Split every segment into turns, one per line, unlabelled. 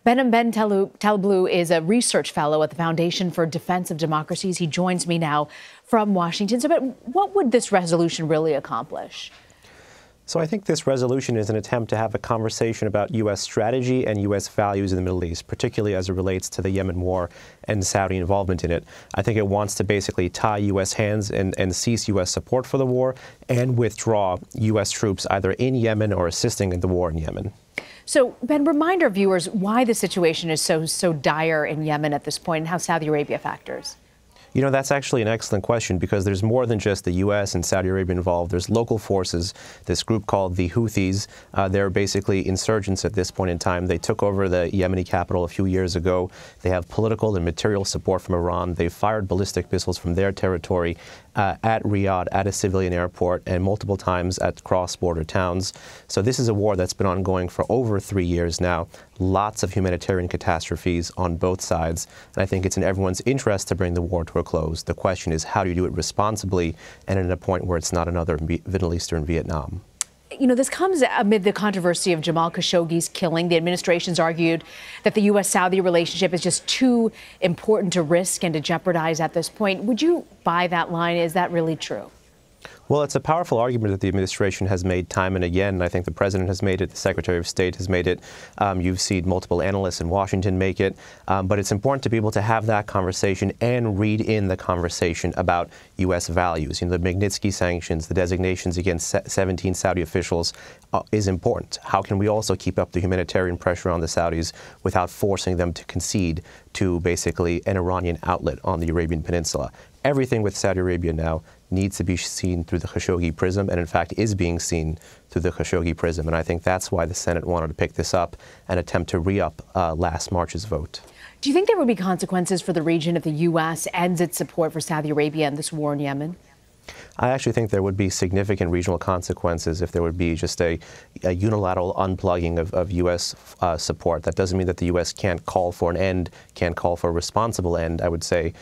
Behnam Ben Taleblu is a research fellow at the Foundation for Defense of Democracies. He joins me now from Washington. So, but what would this resolution really accomplish?
So I think this resolution is an attempt to have a conversation about U.S. strategy and U.S. values in the Middle East, particularly as it relates to the Yemen war and Saudi involvement in it. I think it wants to basically tie U.S. hands and cease U.S. support for the war and withdraw U.S. troops either in Yemen or assisting in the war in Yemen.
So, Ben, remind our viewers why the situation is so dire in Yemen at this point and how Saudi Arabia factors.
You know, that's actually an excellent question because there's more than just the U.S. and Saudi Arabia involved. There's local forces, this group called the Houthis. They're basically insurgents at this point in time. They took over the Yemeni capital a few years ago. They have political and material support from Iran. They fired ballistic missiles from their territory at Riyadh, at a civilian airport, and multiple times at cross-border towns. So this is a war that's been ongoing for over 3 years now. Lots of humanitarian catastrophes on both sides. And I think it's in everyone's interest to bring the war to a close. The question is, how do you do it responsibly and at a point where it's not another Middle Eastern Vietnam?
You know, this comes amid the controversy of Jamal Khashoggi's killing. The administration's argued that the U.S.-Saudi relationship is just too important to risk and to jeopardize at this point. Would you buy that line? Is that really true?
Well, it's a powerful argument that the administration has made time and again. I think the president has made it, the Secretary of State has made it. You've seen multiple analysts in Washington make it. But it's important to be able to have that conversation and read in the conversation about U.S. values. You know, the Magnitsky sanctions, the designations against 17 Saudi officials is important. How can we also keep up the humanitarian pressure on the Saudis without forcing them to concede to basically an Iranian outlet on the Arabian Peninsula? Everything with Saudi Arabia now needs to be seen through the Khashoggi prism, and in fact is being seen through the Khashoggi prism. And I think that's why the Senate wanted to pick this up and attempt to re-up last March's vote.
Do you think there would be consequences for the region if the U.S. ends its support for Saudi Arabia in this war in Yemen?
I actually think there would be significant regional consequences if there would be just a unilateral unplugging of U.S. Support. That doesn't mean that the U.S. can't call for an end, can't call for a responsible end, I would say,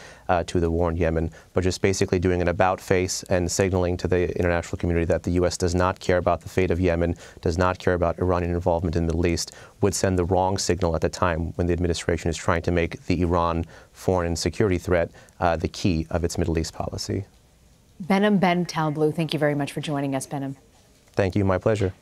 to the war in Yemen, but just basically doing an about-face and signaling to the international community that the U.S. does not care about the fate of Yemen, does not care about Iranian involvement in the Middle East, would send the wrong signal at the time when the administration is trying to make the Iran foreign and security threat the key of its Middle East policy.
Behnam Ben Taleblu, thank you very much for joining us, Behnam.
Thank you. My pleasure.